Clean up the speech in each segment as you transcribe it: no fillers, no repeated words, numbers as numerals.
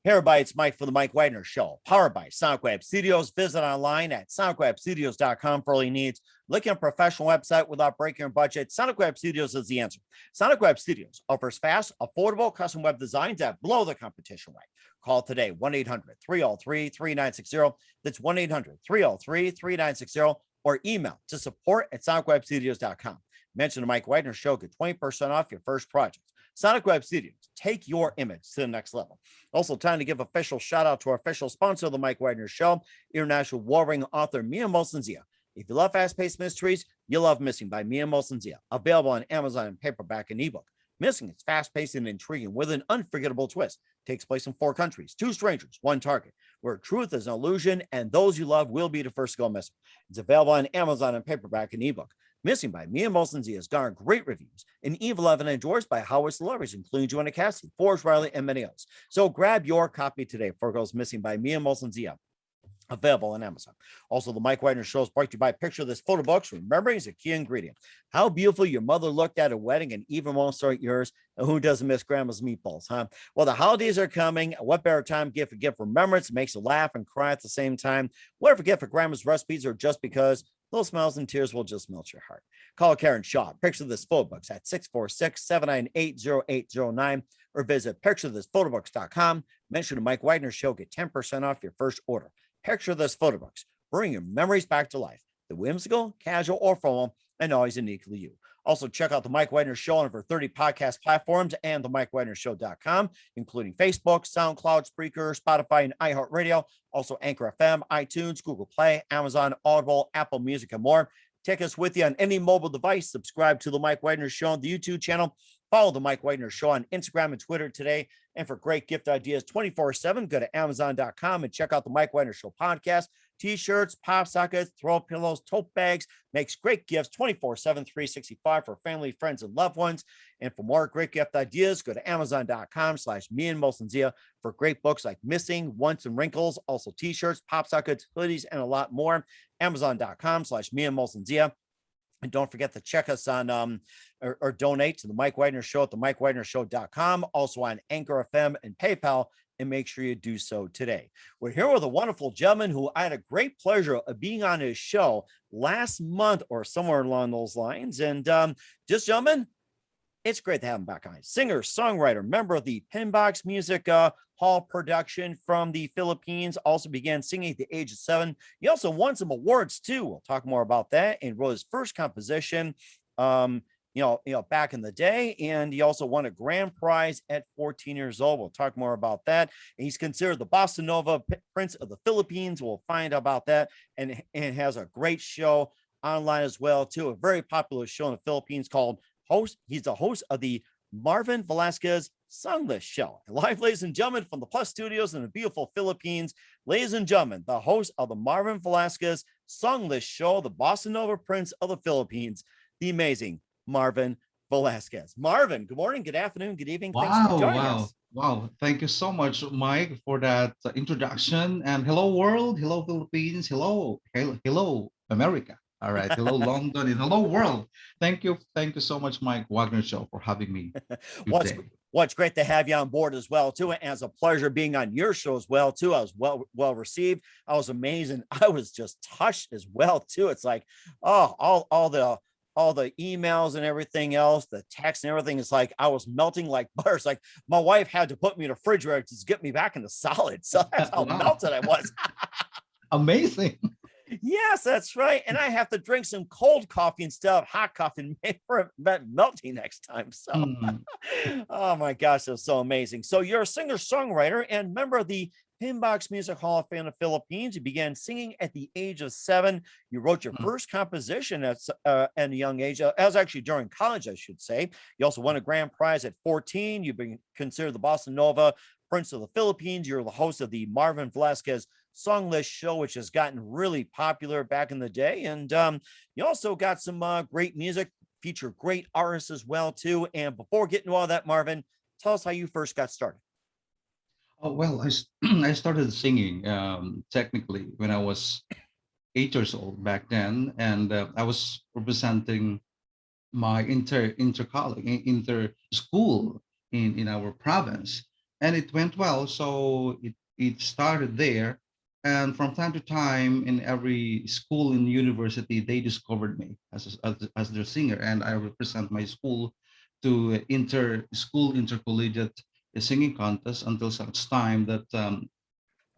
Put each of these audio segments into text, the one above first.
Hey everybody, it's Mike for the Mike Wagner Show, powered by Sonic Web Studios. Visit online at sonicwebstudios.com for all your needs. Looking at a professional website without breaking your budget, Sonic Web Studios is the answer. Sonic Web Studios offers fast, affordable custom web designs that blow the competition away. Call today, 1-800-303-3960. That's 1-800-303-3960, or email to support@sonicwebstudios.com. Mention the Mike Wagner Show, get 20% off your first project. Sonic Web Studios, take your image to the next level. Also, time to give official shout out to our official sponsor of the Mike Wagner Show, international warring author Mia Molson-Zia. If you love fast-paced mysteries, you'll love Missing by Mia Molson-Zia, available on Amazon in paperback and ebook. Missing is fast-paced and intriguing with an unforgettable twist. Takes place in 4 countries, 2 strangers, 1 target, where truth is an illusion and those you love will be the first to go missing. It's available on Amazon in paperback and ebook. Missing by Mia Molson-Zia has garnered great reviews, and Eve 11 endorsed by Howard celebrities, including Joanna Cassidy, Forrest Riley, and many others. So grab your copy today for it goes Missing by Mia Molson-Zia, available on Amazon. Also, the Mike Wagner Show is brought to you by Picture This Photo Books. Remembering is a key ingredient. How beautiful your mother looked at a wedding and even won't start yours. And who doesn't miss grandma's meatballs, huh? Well, the holidays are coming. What better time to give remembrance? Makes you laugh and cry at the same time. Whatever gift for grandma's recipes or just because, little smiles and tears will just melt your heart. Call Karen Shaw, Picture This Photo Books at 646-798-0809, or visit picturethisphotoBooks.com. Mention the Mike Wagner Show, get 10% off your first order. Picture This Photo Books, bring your memories back to life. The whimsical, casual, or formal, and always uniquely you. Also, check out the Mike Wagner Show on over 30 podcast platforms and the MikeWagnerShow.com, including Facebook, SoundCloud, Spreaker, Spotify, and iHeartRadio. Also, Anchor FM, iTunes, Google Play, Amazon, Audible, Apple Music, and more. Take us with you on any mobile device. Subscribe to the Mike Wagner Show on the YouTube channel. Follow the Mike Wagner Show on Instagram and Twitter today. And for great gift ideas 24/7, go to Amazon.com and check out the Mike Wagner Show podcast. T-shirts, pop sockets, throw pillows, tote bags, makes great gifts 24/7, 365 for family, friends, and loved ones. And for more great gift ideas, go to Amazon.com/Mia Molson-Zia for great books like Missing, Once, and Wrinkles. Also T-shirts, pop sockets, hoodies, and a lot more. Amazon.com/Mia Molson-Zia. And don't forget to check us on or donate to the Mike Wagner Show at the MikeWagnerShow.com, also on Anchor FM and PayPal, and make sure you do so today. We're here with a wonderful gentleman who I had a great pleasure of being on his show last month or somewhere along those lines. And this gentleman, it's great to have him back on. Singer, songwriter, member of the Pinbox Music Hall production from the Philippines. Also began singing at the age of 7. He also won some awards too. We'll talk more about that. And wrote his first composition, back in the day. And he also won a grand prize at 14 years old. We'll talk more about that. And he's considered the Bossanova Prince of the Philippines. We'll find out about that. And has a great show online as well too. A very popular show in the Philippines called He's the host of the Marvin Velasquez Song List Show. Live, ladies and gentlemen, from the Plus Studios in the beautiful Philippines, ladies and gentlemen, the host of the Marvin Velasquez Song List Show, the Bossanova Prince of the Philippines, the amazing Marvin Velasquez. Marvin, good morning, good afternoon, good evening. Thanks for joining us. Wow. Thank you so much, Mike, for that introduction. And hello, world. Hello, Philippines. Hello, America. All right. Hello, London, and hello, world. Thank you. Thank you so much, Mike Wagner Show, for having me today. Well, it's great to have you on board as well, too. And it's a pleasure being on your show as well, too. I was well received. I was amazing. I was just touched as well, too. It's like, oh, all the emails and everything else, the text and everything is like, I was melting like butter. It's like my wife had to put me in a refrigerator to get me back into solid. So that's how melted I was. Amazing. Yes, that's right. And I have to drink some cold coffee instead of hot coffee and prevent melting next time. So, oh my gosh, that's so amazing. So you're a singer-songwriter and member of the Pinbox Music Hall of Fame in the Philippines. You began singing at the age of 7. You wrote your first composition at a young age. That was actually during college, I should say. You also won a grand prize at 14. You've been considered the Bossanova Prince of the Philippines. You're the host of the Marvin Velasquez Song List Show, which has gotten really popular back in the day. And you also got some great music, feature great artists as well, too. And before getting to all that, Marvin, tell us how you first got started. Oh, well, I started singing technically when I was 8 years old back then. And I was representing my inter school in our province. and it went well. So it started there, and from time to time, in every school and university, they discovered me as their singer, and I represent my school to inter school intercollegiate singing contest until such time that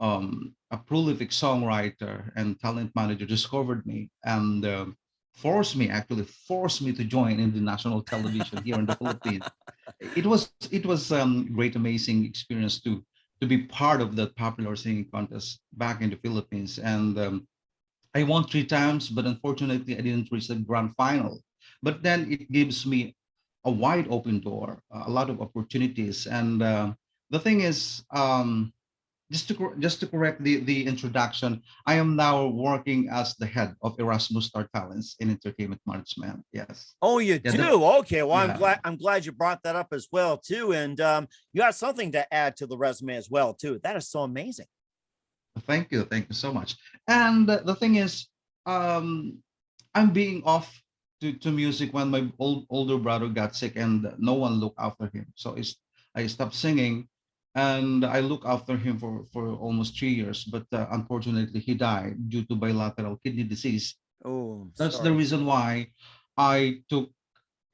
a prolific songwriter and talent manager discovered me and actually forced me to join in the national television here in the Philippines. It was great, amazing experience to be part of that popular singing contest back in the Philippines. And I won three times, but unfortunately, I didn't reach the grand final. But then it gives me a wide open door, a lot of opportunities. And the thing is, just to correct the introduction, I am now working as the head of Erasmus Star Talents in Entertainment Management. Yes. Oh, you Yeah. do? Okay. Well, I'm Yeah. glad I'm glad you brought that up as well too. And you got something to add to the resume as well too. That is so amazing. Thank you. Thank you so much. And the thing is, um, I'm being off to music when my older brother got sick and no one looked after him. So I stopped singing, and I looked after him for almost 3 years. But unfortunately, he died due to bilateral kidney disease. Oh, That's the sorry. reason why I took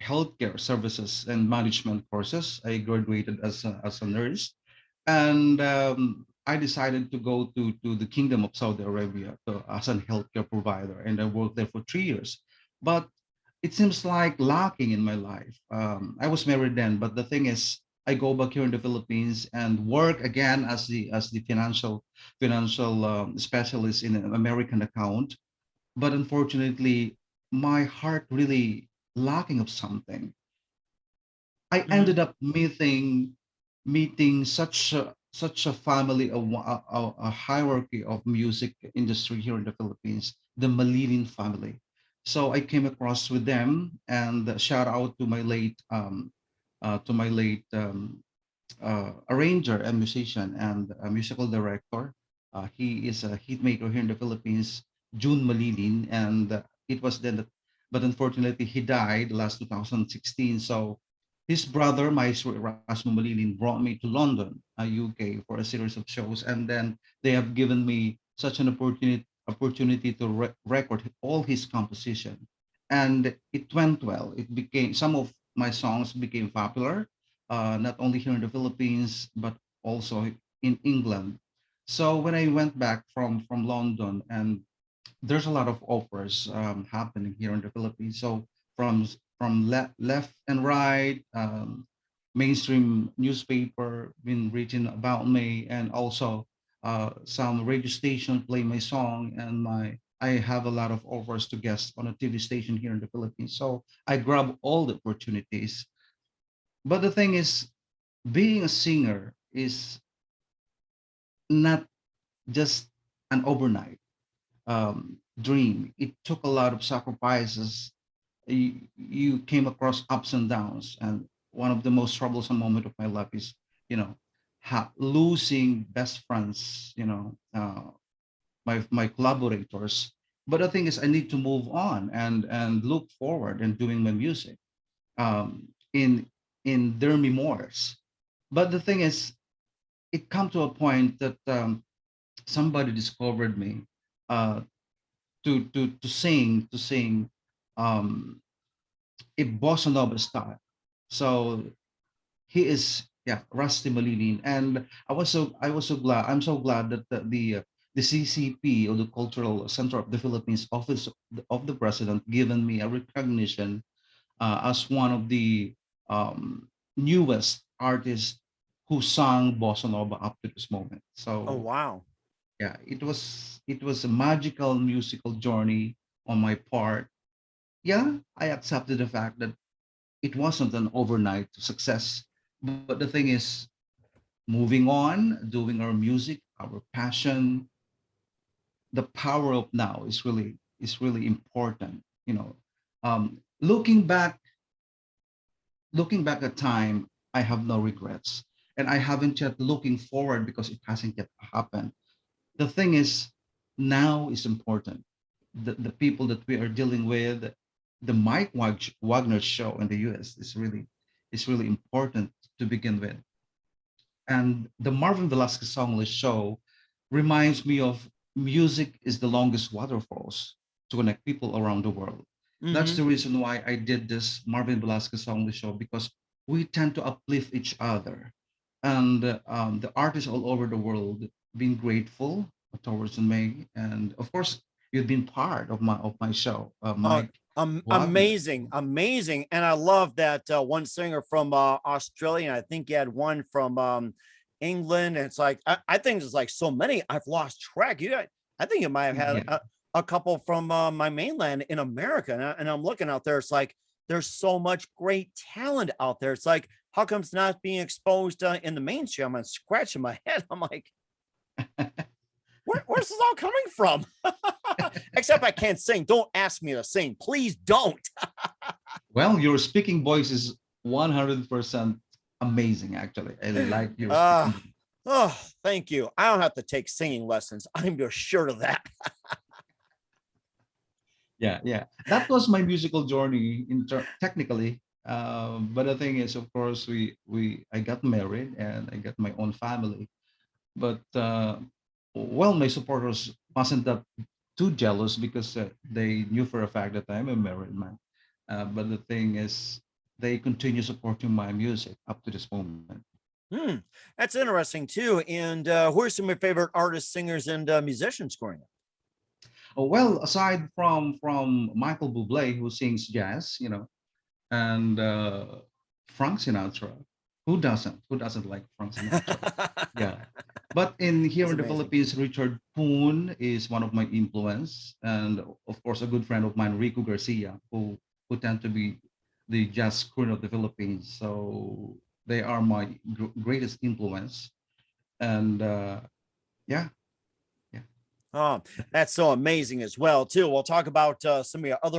healthcare services and management courses. I graduated as a nurse, and I decided to go to the Kingdom of Saudi Arabia as a healthcare provider, and I worked there for 3 years. But it seems like lacking in my life. I was married then, but the thing is, I go back here in the Philippines and work again as the financial specialist in an American account. But unfortunately, my heart really lacking of something. I Mhm. ended up meeting such a family, a hierarchy of music industry here in the Philippines, the Malilin family. So I came across with them, and shout out to my late arranger and musician and a musical director. He is a hit maker here in the Philippines, June Malilin, and it was then that, but unfortunately he died last 2016. So his brother, Maestro Erasmo Malilin, brought me to London, UK, for a series of shows, and then they have given me such an opportunity to record all his composition, and it went well. It became some of my songs became popular, not only here in the Philippines but also in England. So when I went back from London, and there's a lot of offers happening here in the Philippines. So left and right, mainstream newspaper been written about me, and also some radio station play my song, and my I have a lot of offers to guest on a TV station here in the Philippines. So I grab all the opportunities. But the thing is, being a singer is not just an overnight dream. It took a lot of sacrifices. You came across ups and downs, and one of the most troublesome moment of my life is, you know, losing best friends. My collaborators. But the thing is, I need to move on and look forward and doing my music in their memoirs. But the thing is, it come to a point that somebody discovered me uh, to sing um, a bossa nova style. So he is, yeah, Rusty Malinin, and I was so glad. I'm so glad that the CCP, or the Cultural Center of the Philippines Office of the President, given me a recognition as one of the um, newest artists who sang bossa nova up to this moment. Oh, So wow. yeah, it was a magical musical journey on my part. Yeah, I accepted the fact that it wasn't an overnight success, but the thing is, moving on, doing our music, our passion, the power of now is really important. Looking back at time, I have no regrets, and I haven't yet looking forward because it hasn't yet happened. The thing is, now is important. The people that we are dealing with, the Wagner show in the US is really important to begin with. And the Marvin Velasquez songless show reminds me of music is the longest waterfalls to connect people around the world. That's Hmm. the reason why I did this Marvin Velasquez songless show, because we tend to uplift each other. And the artists all over the world being grateful towards me. And of course, you've been part of my show, Uh, Mike. Love you. Amazing, amazing, and I love that one singer from Australia. And I think you had one from England. And it's like I think there's like so many. I've lost track. I think you might have had Yeah. a couple from my mainland in America. And I'm looking out there. It's like there's so much great talent out there. It's like how come it's not being exposed in the mainstream? I'm scratching my head. I'm like, where's this all coming from? Except I can't sing. Don't ask me to sing. Please don't. Well, your speaking voice is 100% amazing, actually. I like your Uh, speaking voice. oh, thank you. I don't have to take singing lessons. I'm sure of that. Yeah, yeah. That was my musical journey technically. But the thing is, of course, I got married and I got my own family. But well, my supporters wasn't that too jealous because they knew for a fact that I'm a married man. But the thing is, they continue supporting my music up to this moment. Hmm, that's interesting too. And who are some of your favorite artists, singers, and musicians growing up? Oh, well, aside from Michael Bublé, who sings jazz, and Frank Sinatra, who doesn't like Frank Sinatra? Yeah, but in here That's in the amazing. Philippines, Richard Poon is one of my influence, and of course, a good friend of mine, Rico Garcia, who tend to be the jazz queen of the Philippines. So they are my greatest influence, and yeah, yeah. Oh, that's so amazing as well too. We'll talk about some of your other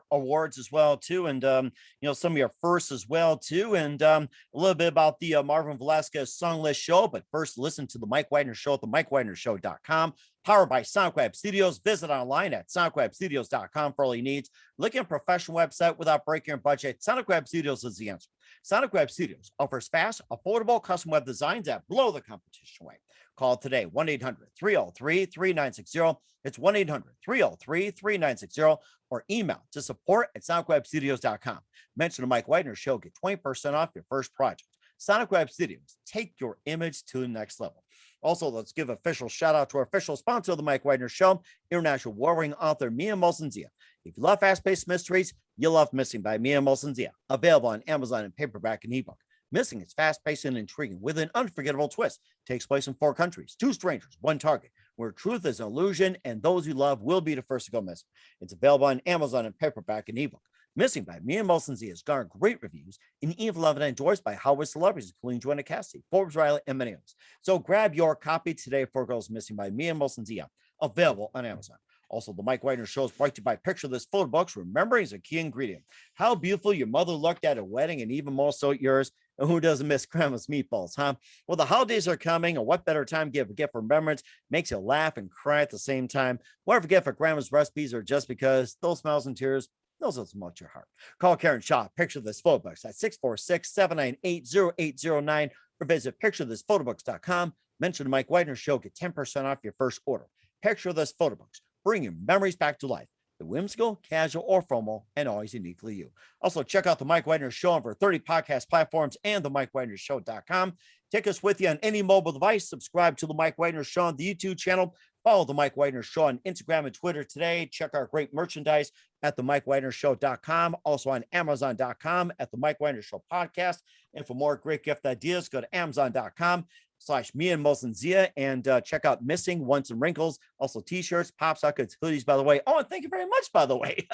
awards as well too, and some of your firsts as well too, and a little bit about the Marvin Velasquez song list show. But first, listen to the Mike Wagner Show at the MikeWagnerShow.com, powered by SoundCloud Studios. Visit online at SoundCloudStudios.com for all your needs. Looking at a professional website without breaking your budget? SoundCloud Studios is the answer. SoundCloud Studios offers fast, affordable custom web designs that blow the competition away. Call today, 1-800-303-3960. It's 1-800-303-3960, or email to support@sonicwebstudios.com. Mention the Mike Wagner Show, get 20% off your first project. Sonic Web Studios, take your image to the next level. Also, let's give official shout out to our official sponsor of the Mike Wagner Show, international warring author Mia Molson-Zia. If you love fast-paced mysteries, you'll love Missing by Mia Molson-Zia, available on Amazon in paperback and ebook. Missing is fast-paced and intriguing with an unforgettable twist. Takes place in 4 countries, 2 strangers, 1 target, where truth is an illusion and those you love will be the first to go missing. It's available on Amazon in paperback and ebook. Missing by Mia Molson-Zia has garnered great reviews and even loved and endorsed by Hollywood celebrities, including Joanna Cassidy, Forbes Riley, and many others. So grab your copy today for Girls Missing by Mia Molson-Zia, available on Amazon. Also, the Mike Wagner Show is brought to you by Picture This Photo Books. Remembering is a key ingredient. How beautiful your mother looked at a wedding, and even more so at yours. And who doesn't miss grandma's meatballs, huh? Well, the holidays are coming, and what better time to give a gift for remembrance? Makes you laugh and cry at the same time. Whatever gift for grandma's recipes, or just because those smiles and tears, those will melt your heart. Call Karen Shaw, Picture This Photo Books at 646-798-0809, or visit picturethisphotoBooks.com. Mention the Mike Wagner Show, get 10% off your first order. Picture This Photo Books. Bring your memories back to life. The whimsical, casual, or formal, and always uniquely you. Also, check out the Mike Wagner Show on over 30 podcast platforms and the MikeWagnerShow.com. Take us with you on any mobile device. Subscribe to the Mike Wagner Show on the YouTube channel. Follow the Mike Wagner Show on Instagram and Twitter today. Check our great merchandise at the MikeWagnerShow.com. Also on Amazon.com at the Mike Wagner Show podcast. And for more great gift ideas, go to Amazon.com/me and Molson-Zia and check out Missing Once and Wrinkles. Also t-shirts, pop sockets, hoodies, by the way. Oh, and thank you very much, by the way.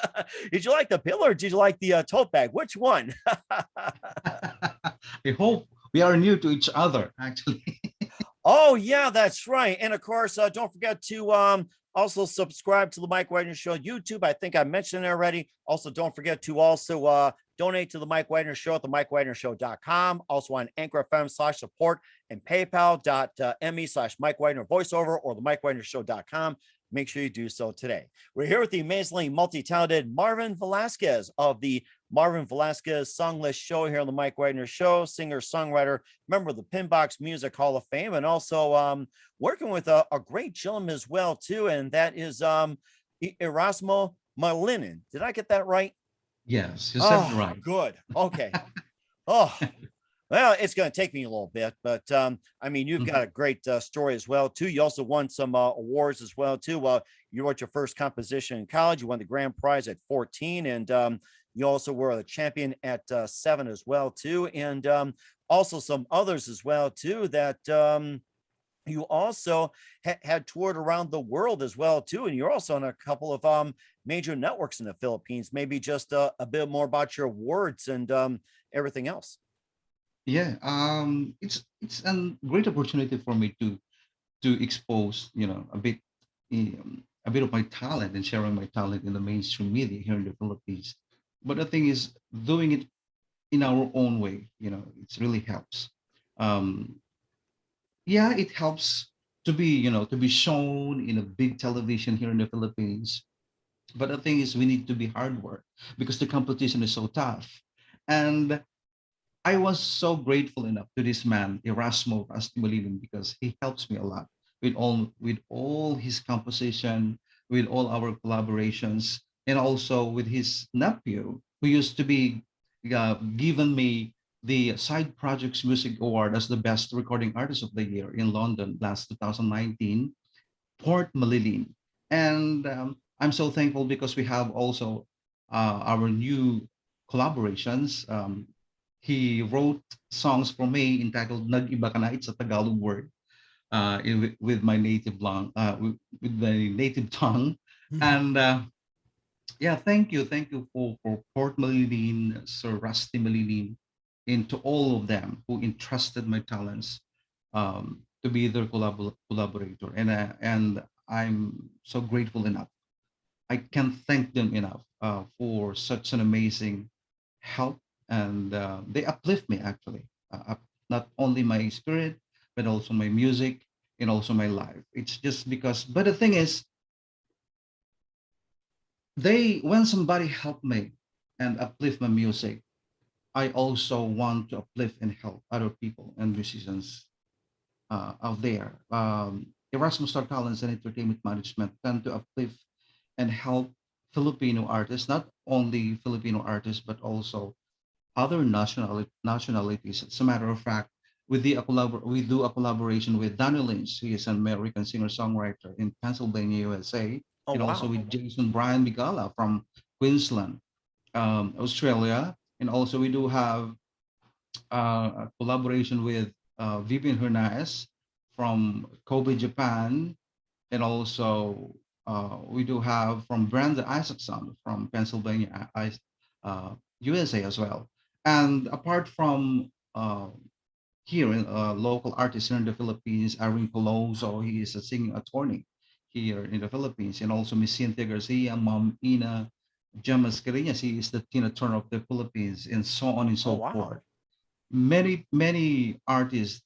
Did you like the pillow or did you like the tote bag? Which one? I hope we are new to each other, actually. Oh, yeah, that's right. And of course, don't forget to also subscribe to the Mike Wagner Show YouTube. I think I mentioned it already. Also, don't forget to also donate to the Mike Wagner Show at the MikeWagnerShow.com. Also on Anchor FM/support and PayPal.me/Mike Wagner voiceover or the MikeWagnerShow.com. make sure you do so today. We're here with the amazingly multi-talented Marvin Velasquez of the Marvin Velasquez Song List Show here on the Mike Wagner Show, singer, songwriter, member of the Pinbox Music Hall of Fame, and also working with a great gentleman as well, too, and that is Erasmo Malinin. Did I get that right? Yes, you said it Oh, right. good. Okay. Oh, well, it's going to take me a little bit, but I mean, you've got a great story as well, too. You also won some awards as well, too. You wrote your first composition in college. You won the grand prize at 14, and you also were a champion at 7 as well, too. And also some others as well, too, that you also had toured around the world as well, too. And you're also on a couple of major networks in the Philippines. Maybe just a bit more about your awards and everything else. Yeah, it's a great opportunity for me to expose, a bit of my talent and sharing my talent in the mainstream media here in the Philippines. But the thing is, doing it in our own way, it's really helps. Um, yeah, it helps to be shown in a big television here in the Philippines. But the thing is, we need to be hard work because the competition is so tough. And I was so grateful enough to this man, Erasmo Astimolinin, because he helps me a lot with all his composition, with all our collaborations, and also with his nephew, who used to be given me the Side Projects Music Award as the best recording artist of the year in London last 2019, Port Malilin. And I'm so thankful because we have also our new collaborations. He wrote songs for me entitled Nag-iba ka na. It's a Tagalog word with my native with the native tongue. And yeah, thank you for Port Malilin, Sir Rusty Malilin, and to all of them who entrusted my talents to be their collaborator. And I'm so grateful enough. I can't thank them enough for such an amazing help, and they uplift me actually. Not only my spirit, but also my music and also my life. It's just because. But the thing is, when somebody help me and uplift my music, I also want to uplift and help other people and musicians out there. Erasmus Star Talents and Entertainment Management tend to uplift and help Filipino artists, not only Filipino artists, but also other nationalities. As a matter of fact, we do a collaboration with Daniel Lynch. He is an American singer-songwriter in Pennsylvania, USA, Oh, and also wow. with Jason Brian Bigala from Queensland, Australia. And also we do have a collaboration with Vivian Hernandez from Kobe, Japan, and also we do have from Brenda Isaacson from Pennsylvania, USA as well. And apart from here, local artists here in the Philippines, Irene Coloso, he is a singing attorney here in the Philippines, and also Miss Cynthia Garcia, Mom Ina, Gemma Mascareñas, he is the Tina Turner of the Philippines, and so on and Oh, so wow. forth. Many artists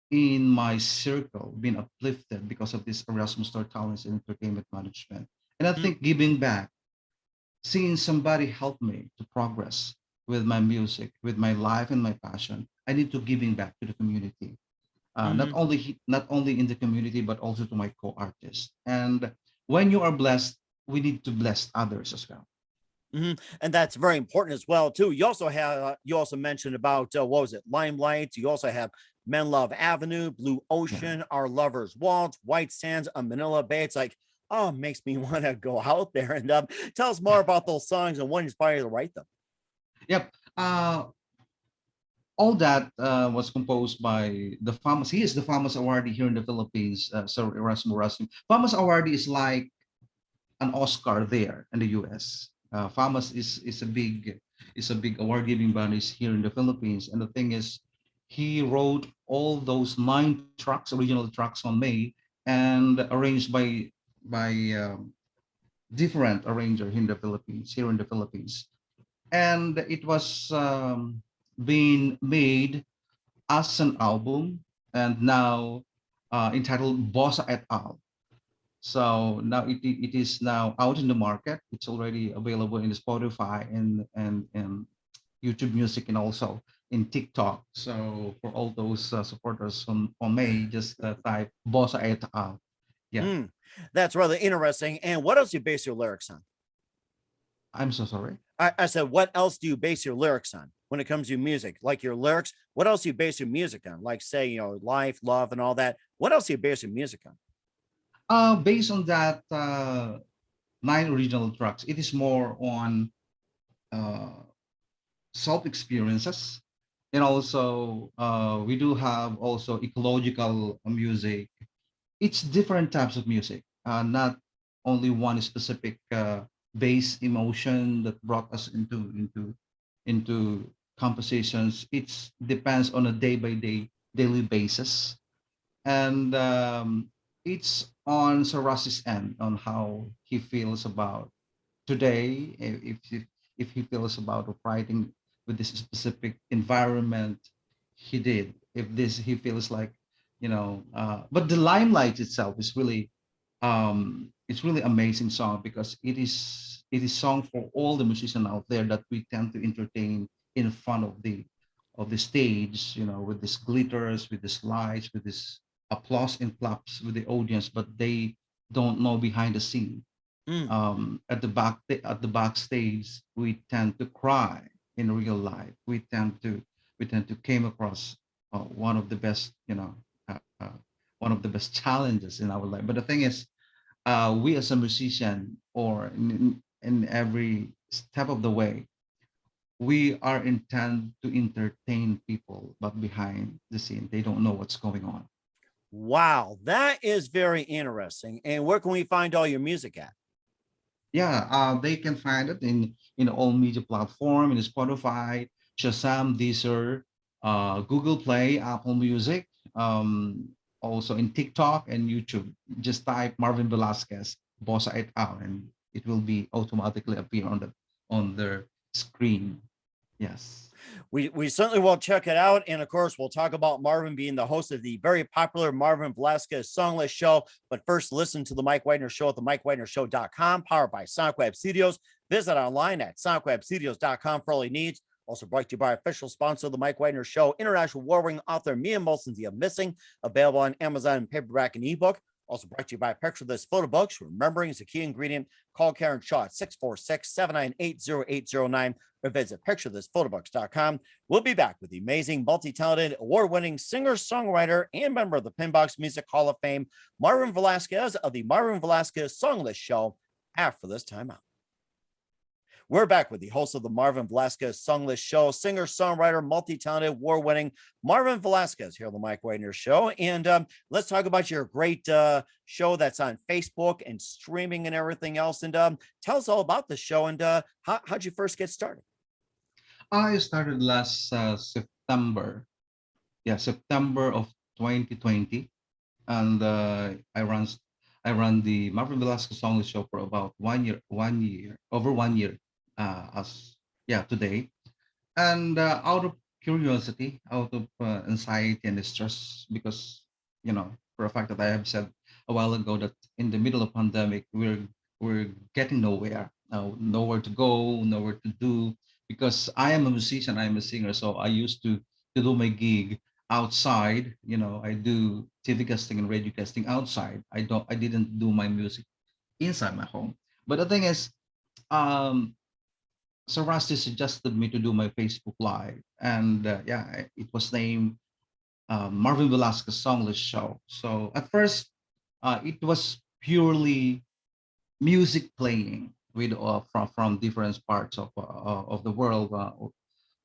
in my circle been uplifted because of this Erasmus Star Talents in Entertainment Management. And I think giving back, seeing somebody help me to progress with my music, with my life and my passion, I need to giving back to the community. Mm-hmm. Not only in the community but also to my co-artists. And when you are blessed, we need to bless others as well. And that's very important as well too. You also have you also mentioned about what was it, Limelight. You also have Men Love Avenue, Blue Yeah. Ocean, Our Lovers Waltz, White Sands, a Manila Bay. It's like, oh, it makes me want to go out there and tell us more about those songs and what inspired you to write them. Yep. All that was composed by the famous. He is the famous awardee here in the Philippines, Sir Erasmo Rasim. Famous awardee is like an Oscar there in the U.S. FAMAS is a big award giving body here in the Philippines, and the thing is, he wrote all those 9 tracks, original tracks on May, and arranged by different arranger here in the Philippines, and it was being made as an album, and now entitled Bossa et al. So now it is now out in the market. It's already available in Spotify and YouTube Music and also in TikTok. So for all those supporters on May, just type Bossa et al. Yeah, Mm, that's rather interesting. And what else do you base your lyrics on? I'm so sorry. I said, what else do you base your lyrics on when it comes to music? Like your lyrics, what else do you base your music on? Like, say, life, love, and all that. What else do you base your music on? Based on that nine original tracks, it is more on uh, self experiences, and also we do have also ecological music. It's different types of music, not only one specific base emotion that brought us into compositions. It depends on a day by day daily basis, and it's on Sarasi's end on how he feels about today, if he feels about writing with this specific environment he did, if this he feels like, but the Limelight itself is really it's really amazing song because it is song for all the musicians out there that we tend to entertain in front of the stage, with these glitters, with these lights, with this applause and claps with the audience, but they don't know behind the scene. Mm, At the backstage we tend to cry in real life. We tend to came across one of the best, one of the best challenges in our life. But the thing is, we as a musician, or in every step of the way, we are intent to entertain people, but behind the scene they don't know what's going on. wow, that is very interesting. And where can we find all your music at? Yeah, they can find it in all media platform, in Spotify, Shazam, Deezer, Google Play, Apple Music, also in TikTok and YouTube. Just type Marvin Velasquez, Bossa et al, and it will be automatically appear on their screen. Yes. We certainly will check it out. And of course, we'll talk about Marvin being the host of the very popular Marvin Velasquez Songless Show. But first, listen to the Mike Wagner Show at the MikeWagnerShow.com, powered by SonicWeb Studios. Visit online at SonicWebStudios.com for all your needs. Also brought to you by official sponsor of the Mike Wagner Show, international warring author Mia Molson's The Missing, available on Amazon in paperback and ebook. Also brought to you by Picture This Photo Books. Remembering is a key ingredient. Call Karen Shaw at 646-798-0809 or visit picturethisphotobox.com. We'll be back with the amazing, multi-talented, award-winning singer-songwriter and member of the Pinbox Music Hall of Fame, Marvin Velasquez of the Marvin Velasquez Songless Show after this time out. We're back with the host of the Marvin Velasquez Songless Show, singer, songwriter, multi-talented, award-winning Marvin Velasquez here on the Mike Wagner Show. And let's talk about your great show that's on Facebook and streaming and everything else. And tell us all about the show and how'd you first get started? I started last September. Yeah, September of 2020, and I run the Marvin Velasquez Song Show for about 1 year, over 1 year, as yeah today, and out of curiosity, out of anxiety and stress, because for a fact that I have said a while ago that in the middle of pandemic we're getting nowhere, nowhere to go, nowhere to do, because I am a musician, I'm a singer, so I used to do my gig outside. I do TV casting and radio casting outside. I didn't do my music inside my home. But the thing is, um so Rusty suggested me to do my Facebook Live, and yeah, it was named Marvin Velasquez Songless Show. So at first, it was purely music playing with from different parts of the world,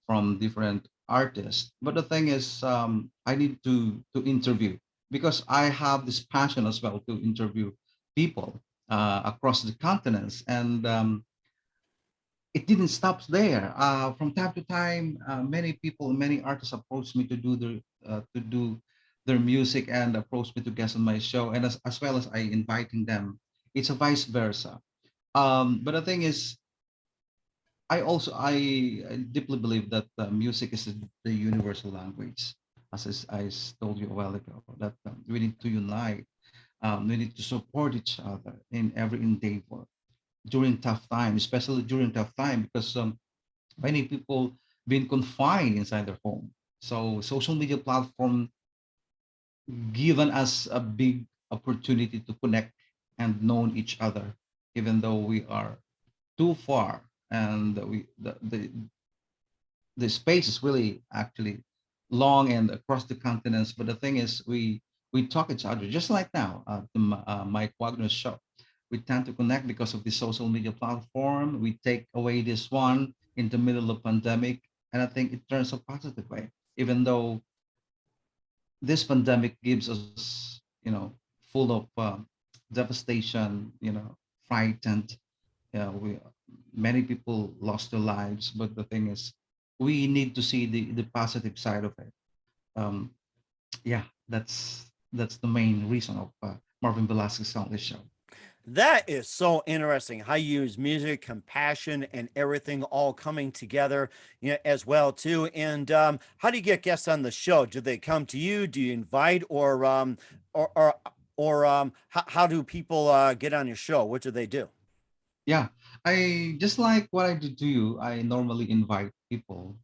from different artists. But the thing is, I need to interview, because I have this passion as well to interview people across the continents, and it didn't stop there. From time to time, many people, many artists approached me to do their music and approached me to guest on my show, and as well as I inviting them. It's a vice versa. But the thing is, I deeply believe that music is the universal language. As I told you a while ago, that we need to unite. We need to support each other in every endeavor during tough time, especially during tough time, because many people been confined inside their home. So social media platform given us a big opportunity to connect and know each other, even though we are too far, and the space is really actually long and across the continents. But the thing is, we talk each other just like now, Mike Wagner's show. We tend to connect because of the social media platform. We take away this one in the middle of pandemic, and I think it turns a positive way. Even though this pandemic gives us, full of devastation, frightened. We Many people lost their lives, but the thing is, we need to see the positive side of it. Um, yeah, that's the main reason of Marvin Velasquez on this show. That is so interesting how you use music, compassion, and everything all coming together, as well too. And how do you get guests on the show? Do they come to you? Do you invite, or or how do people get on your show? What do they do? Yeah, I just like what I do to you. I normally invite people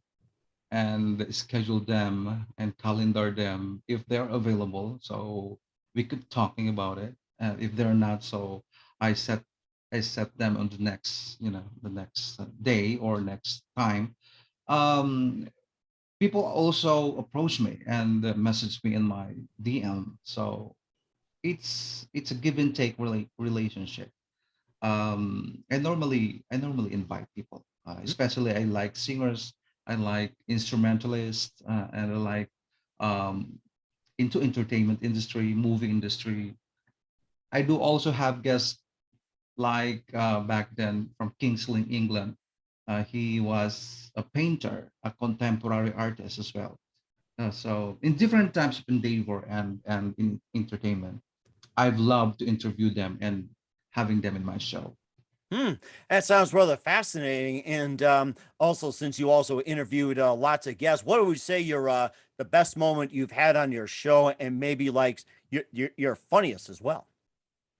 and schedule them and calendar them if they're available. So we could talking about it. If they're not, so I set I set them on the next day or next time. Um, People also approach me and message me in my DM. So it's a give and take relationship. I normally invite people, especially I like singers, I like instrumentalists, and I like um, into entertainment industry, movie industry. I do also have guests like back then from Kingsley, England. He was a painter, a contemporary artist as well. So in different types of endeavor and in entertainment, I've loved to interview them and having them in my show. Hmm, that sounds rather fascinating. And also, since you also interviewed lots of guests, what would you say your the best moment you've had on your show, and maybe like your funniest as well?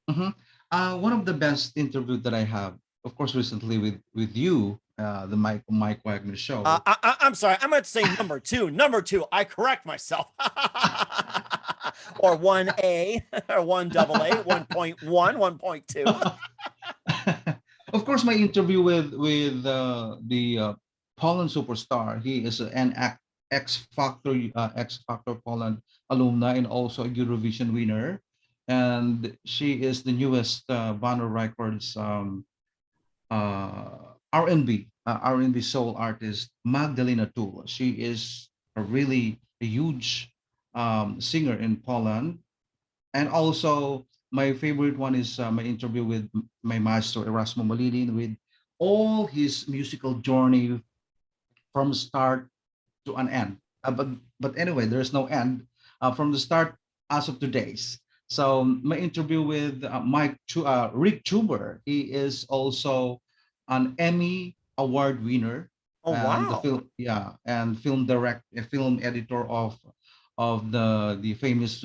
Mhm. One of the best interview that I have, of course, recently with you, the Mike Wagner show. I'm sorry. I'm going to say number two. Number two. I correct myself. Or 1A, or 1 AA, 1.1, 1.2. Of course, my interview with the Poland superstar. He is an X Factor Poland alumni and also a Eurovision winner, and she is the newest Banner Records R&B soul artist Magdalena Tool. She is a really a huge singer in Poland. And also my favorite one is my interview with my maestro Erasmo Malinin with all his musical journey from start to an end. But anyway, there's no end from the start as of today's. So my interview with Rick Chuber, he is also an Emmy award winner Oh, and wow. a film editor of the famous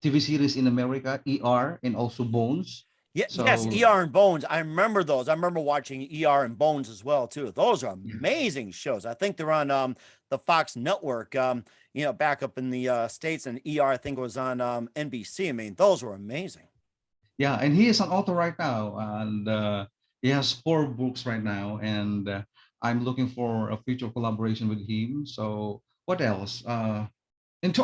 TV series in America, ER and also Bones. Yeah, yes, So ER and Bones. I remember those. I remember watching ER and Bones as well too. Those are yeah, amazing shows. I think they're on the Fox network. Back up in the States, and ER I think was on NBC. I mean, those were amazing. yeah, and he is an author right now, and he has 4 books right now, and I'm looking for a future collaboration with him. So what else? And to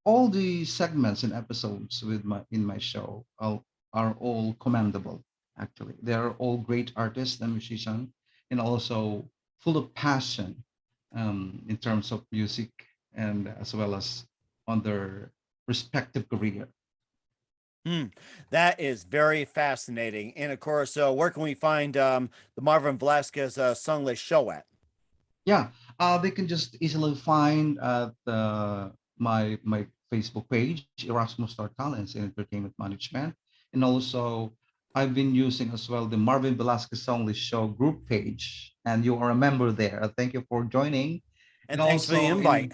all the segments and episodes with my in my show are all commendable. Actually, they are all great artists and musicians, and also full of passion in terms of music and as well as on their respective career. Hmm. That is very fascinating. And of course, where can we find the Marvin Velasquez Sunless show at? Yeah, they can just easily find at my Facebook page, Erasmus Star Talents in Entertainment Management, and also I've been using as well the Marvin Velasquez Only Show group page, and you are a member there. Thank you for joining, And And thanks for the also invite.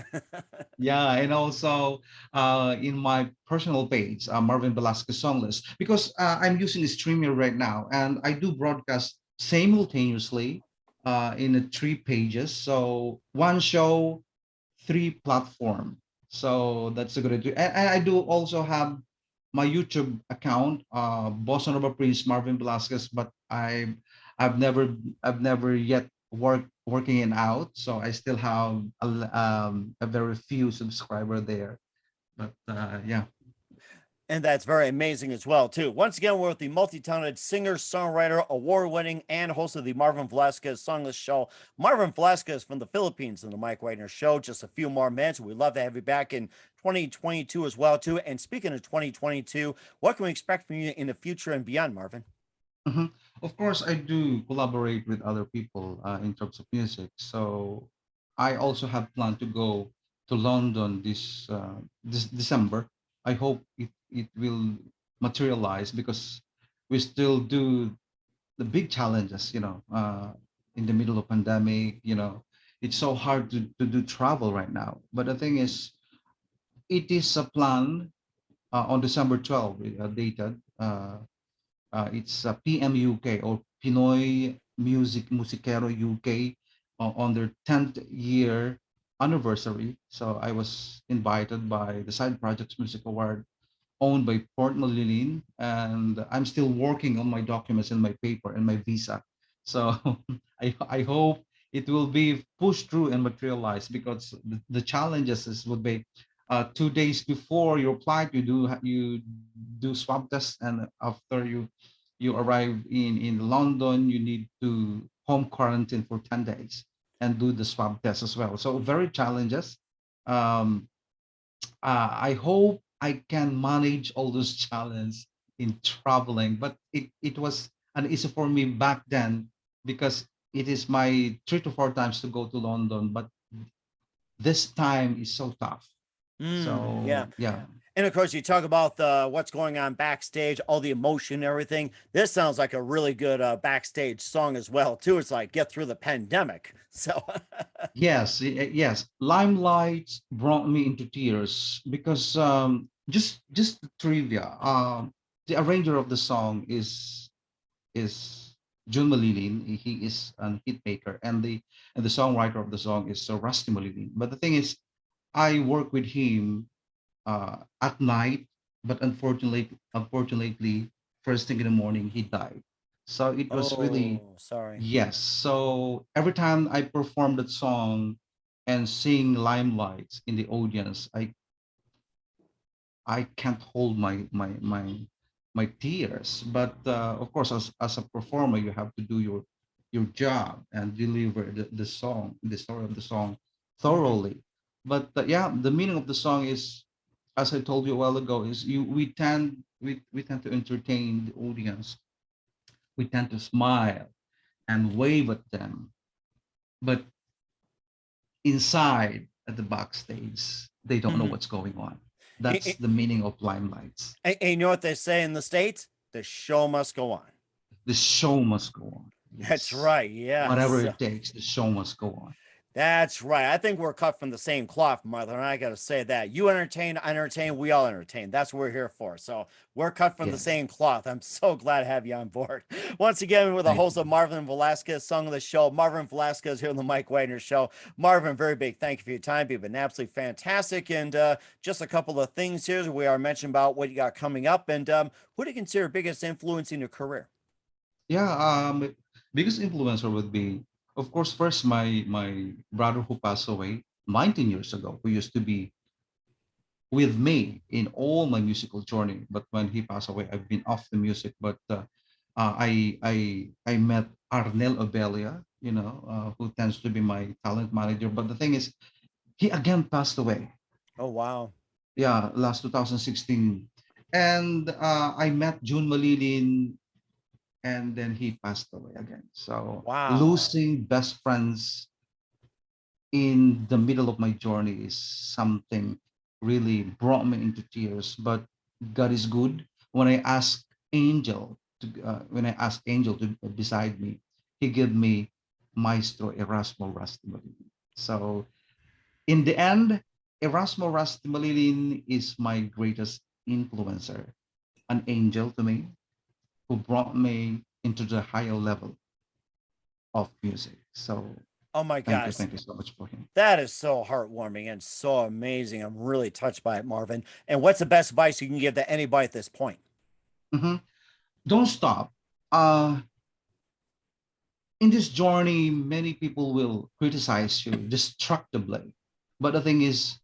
yeah, and also in my personal page, Marvin Velasquez song list, because I'm using the streamer right now, and I do broadcast simultaneously in the three pages. So one show, three platform. So that's a good idea. And I do also have my YouTube account, Bossanova Prince Marvin Velasquez, but I've never I've never yet working it out. So I still have a very few subscriber there. But yeah. And that's very amazing as well, too. Once again, we're with the multi-talented singer, songwriter, award-winning, and host of the Marvin Velasquez Songless Show, Marvin Velasquez from the Philippines, and the Mike Wagner Show. Just a few more minutes. We'd love to have you back in 2022 as well, too. And speaking of 2022, what can we expect from you in the future and beyond, Marvin? Mhm. Of course, I do collaborate with other people in terms of music. So I also have planned to go to London this December. I hope it will materialize because we still do the big challenges, in the middle of pandemic. It's so hard to do travel right now. But the thing is, it is a plan on December 12th, dated. It's PM UK or Pinoy Musikero UK on their 10th year anniversary. So I was invited by the Side Projects Music Award owned by Port Malilin, and I'm still working on my documents and my paper and my visa. So I hope it will be pushed through and materialized because the challenges would be 2 days before your flight you do swab test, and after you arrive in London you need to home quarantine for 10 days and do the swab test as well. So very challenges. Um, I hope I can manage all those challenges in traveling, but it was an issue for me back then because it is my 3 to 4 times to go to London, but this time is so tough. Yeah. So yeah. And of course, you talk about the what's going on backstage, all the emotion, and everything. This sounds like a really good backstage song as well, too. It's like get through the pandemic. So, Yes, yes. Limelight brought me into tears because just the trivia. The arranger of the song is Jun Malilin. He is an hit maker, and the songwriter of the song is Rusty Malilin. But the thing is, I work with him at night, but unfortunately, first thing in the morning, he died. So it was really oh, sorry. yes. So every time I perform that song and sing Limelights in the audience, I can't hold my tears. But of course, as a performer, you have to do your job and deliver the song, the story of the song Hmm. thoroughly. But yeah, the meaning of the song is, as I told you a while ago, is we tend to entertain the audience. We tend to smile and wave at them, but inside at the backstage, they don't know Hmm. what's going on. And, That's the meaning of Limelights. and you know what they say in the States? The show must go on. The show must go on. That's Yes. right. Whatever Yes. it takes, the show must go on. That's right. I think we're cut from the same cloth, mother. And I got to say that you entertain, I entertain, we all entertain. That's what we're here for. So we're cut from the Yes. same cloth. I'm so glad to have you on board. Once again, we're the Thank host you. of Marvin Velasquez, song of the show. Marvin Velasquez here on the Mike Wagner Show. Marvin, very big thank you for your time. You've been absolutely fantastic. And just a couple of things here. We are mentioning about what you got coming up and who do you consider biggest influence in your career? Yeah, biggest influencer would be, of course, first my brother who passed away 19 years ago, who used to be with me in all my musical journey. But when he passed away, I've been off the music. But I met Arnel Obelia, who tends to be my talent manager. But the thing is, he again passed away. Oh, wow. Yeah, last 2016. And I met June Malilin, and then he passed away again. So Wow. losing best friends in the middle of my journey is something really brought me into tears. But God is good. When I asked Angel to beside me, he gave me Maestro Erasmo Rastibali. So In the end, Erasmo Rastimalirin is my greatest influencer, an angel to me who brought me into the higher level of music. So Oh my gosh. thank you so much for him. That is so heartwarming and so amazing. I'm really touched by it, Marvin. And what's the best advice you can give to anybody at this point? Mhm. Don't stop. Uh, in this journey, many people will criticize you destructively. But the thing is,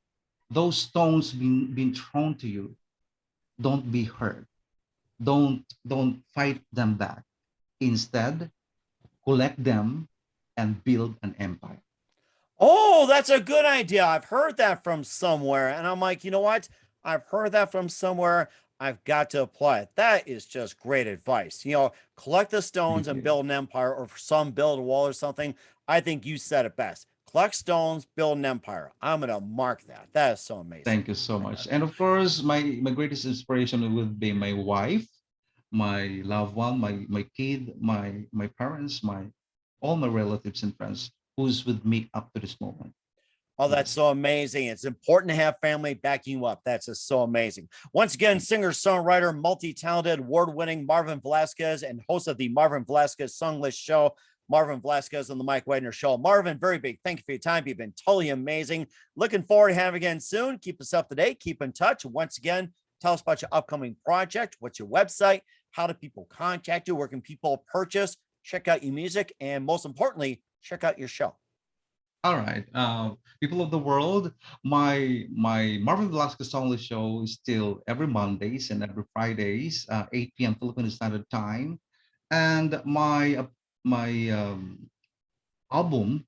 those stones being thrown to you, don't be hurt. Don't fight them back. Instead, collect them and build an empire. Oh, that's a good idea. I've heard that from somewhere. And I'm like, you know what? I've heard that from somewhere. I've got to apply it. That is just great advice. Collect the stones Thank and you. build an empire, or for some, build a wall or something. I think you said it best. Collect stones, build an empire. I'm going to mark that. That is so amazing. Thank you so much. And of course, my greatest inspiration would be my wife, my loved one, my kid, my parents, my all my relatives and friends who's with me up to this moment. Oh, that's Yes. so amazing. It's important to have family backing you up. That's just so amazing. Once again, singer, songwriter, multi talented, award winning Marvin Velasquez and host of the Marvin Velasquez Song List Show, Marvin Velasquez on the Mike Wagner Show. Marvin, very big thank you for your time. You've been totally amazing. Looking forward to having you again soon. Keep us up to date. Keep in touch. Once again, tell us about your upcoming project. What's your website? How do people contact you? Where can people purchase? Check out your music. And most importantly, check out your show. All right, people of the world, my Marvin Velasquez Songly show is still every Mondays and every Fridays, 8 p.m. Philippine Standard Time, and my album,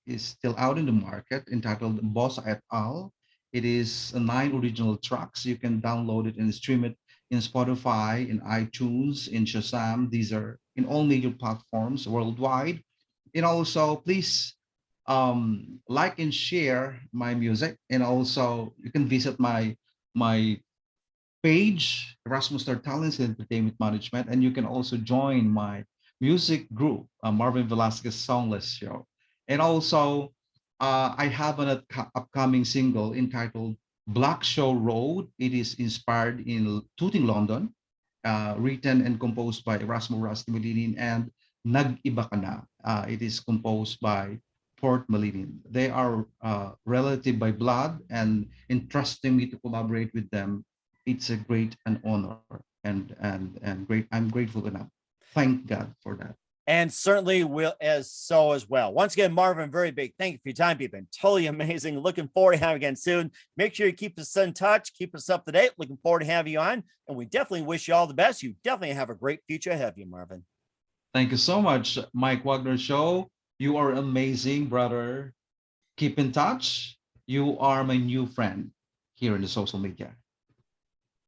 is still out in the market entitled Boss et al. It is 9 original tracks. You can download it and stream it in Spotify, in iTunes, in Shazam. These are in all major platforms worldwide. And also, please like and share my music. And also, you can visit my page, Erasmus Star Talents and Entertainment Management, and you can also join my music group, Marvin Velasquez Songless Show. And also, I have an upcoming single entitled Black Show Road. It is inspired in Tooting, London, written and composed by Erasmo Rastimilinin and Nag-iba Ka Na. It is composed by Port Malinin. They are relative by blood, and entrusting me to collaborate with them, it's a great an honor and great. I'm grateful enough. Thank God for that. And certainly will as well. Once again, Marvin, very big thank you for your time. You've been totally amazing. Looking forward to having you again soon. Make sure you keep us in touch, keep us up to date. Looking forward to having you on. And we definitely wish you all the best. You definitely have a great future ahead of you, Marvin. Thank you so much, Mike Wagner Show. You are amazing, brother. Keep in touch. You are my new friend here in the social media.